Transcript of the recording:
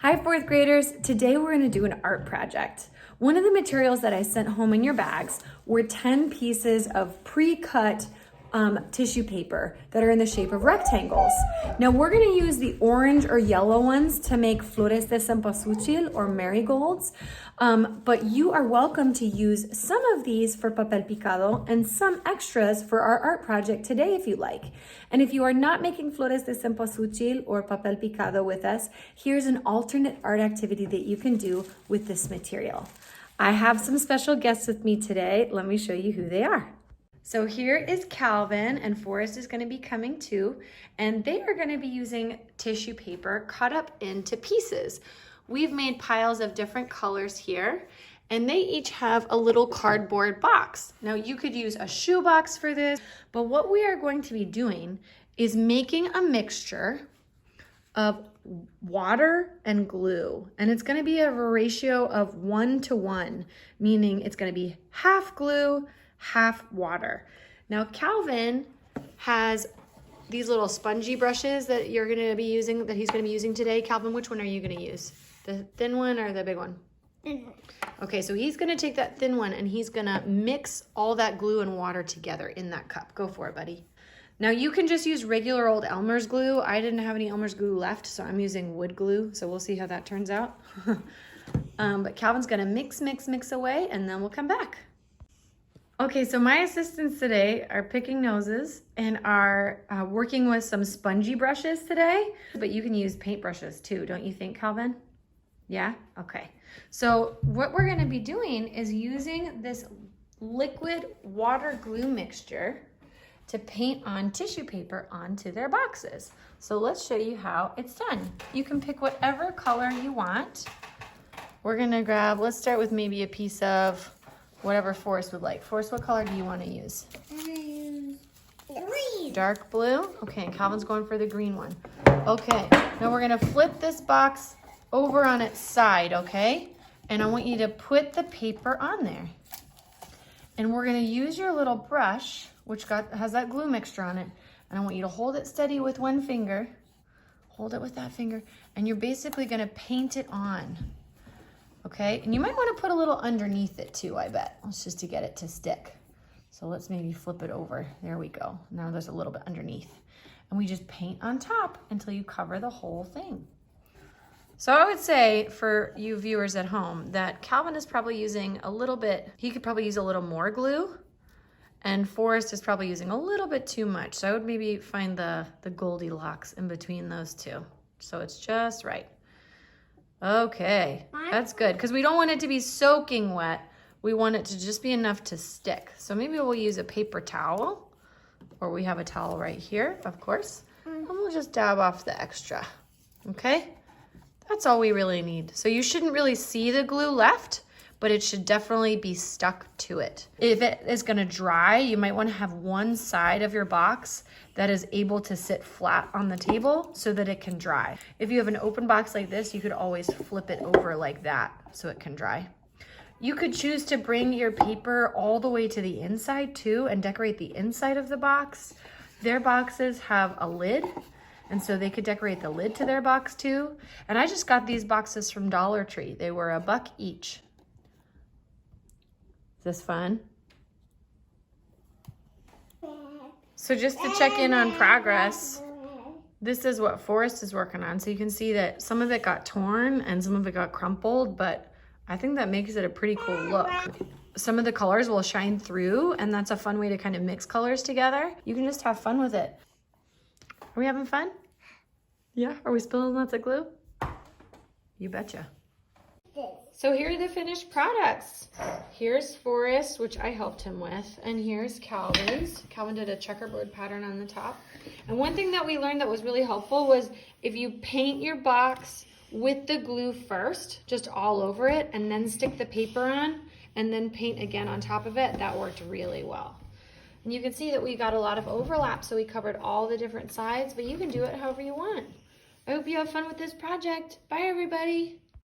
Hi, fourth graders. Today we're gonna do an art project. One of the materials that I sent home in your bags were 10 pieces of pre-cut tissue paper that are in the shape of rectangles. Now we're gonna use the orange or yellow ones to make flores de cempasúchil or marigolds, but you are welcome to use some of these for papel picado and some extras for our art project today if you like. And if you are not making flores de cempasúchil or papel picado with us, here's an alternate art activity that you can do with this material. I have some special guests with me today. Let me show you who they are. So here is Calvin, and Forrest is going to be coming too, and they are going to be using tissue paper cut up into pieces. We've made piles of different colors here, and they each have a little cardboard box. Now you could use a shoe box for this, but what we are going to be doing is making a mixture of water and glue, and it's going to be a ratio of 1:1, meaning it's going to be half glue, half water. Now Calvin has these little spongy brushes that you're going to be using, that he's going to be using today. Calvin, which one are you going to use? The thin one or the big one? Okay, so he's going to take that thin one and he's going to mix all that glue and water together in that cup. Go for it, buddy. Now you can just use regular old Elmer's glue. I didn't have any Elmer's glue left, so I'm using wood glue. So we'll see how that turns out. But Calvin's going to mix away and then we'll come back. Okay, so my assistants today are picking noses and are working with some spongy brushes today, but you can use paint brushes too, don't you think, Calvin? Yeah? Okay. So what we're gonna be doing is using this liquid water glue mixture to paint on tissue paper onto their boxes. So let's show you how it's done. You can pick whatever color you want. We're gonna grab, let's start with maybe a piece of whatever Forrest would like. Forrest, what color do you want to use? Green. Dark blue? Okay, and Calvin's going for the green one. Okay, now we're gonna flip this box over on its side, okay? And I want you to put the paper on there. And we're gonna use your little brush, which has that glue mixture on it, and I want you to hold it steady with one finger. Hold it with that finger, and you're basically gonna paint it on. Okay, and you might want to put a little underneath it too, I bet. It's just to get it to stick. So let's maybe flip it over. There we go. Now there's a little bit underneath. And we just paint on top until you cover the whole thing. So I would say for you viewers at home that Calvin is probably using a little bit, he could probably use a little more glue, and Forrest is probably using a little bit too much. So I would maybe find the Goldilocks in between those two. So it's just right. Okay, that's good, because we don't want it to be soaking wet. We want it to just be enough to stick. So maybe we'll use a paper towel, or we have a towel right here, of course, and we'll just dab off the extra, okay? That's all we really need. So you shouldn't really see the glue left, but it should definitely be stuck to it. If it is gonna dry, you might wanna have one side of your box that is able to sit flat on the table so that it can dry. If you have an open box like this, you could always flip it over like that so it can dry. You could choose to bring your paper all the way to the inside too and decorate the inside of the box. Their boxes have a lid, and so they could decorate the lid to their box too. And I just got these boxes from Dollar Tree. They were $1 each. Is this fun? So just to check in on progress, this is what Forrest is working on. So you can see that some of it got torn and some of it got crumpled, but I think that makes it a pretty cool look. Some of the colors will shine through, and that's a fun way to kind of mix colors together. You can just have fun with it. Are we having fun? Yeah, are we spilling lots of glue? You betcha. So here are the finished products. Here's Forrest, which I helped him with, and here's Calvin's. Calvin did a checkerboard pattern on the top. And one thing that we learned that was really helpful was if you paint your box with the glue first, just all over it, and then stick the paper on, and then paint again on top of it, that worked really well. And you can see that we got a lot of overlap, so we covered all the different sides, but you can do it however you want. I hope you have fun with this project. Bye, everybody.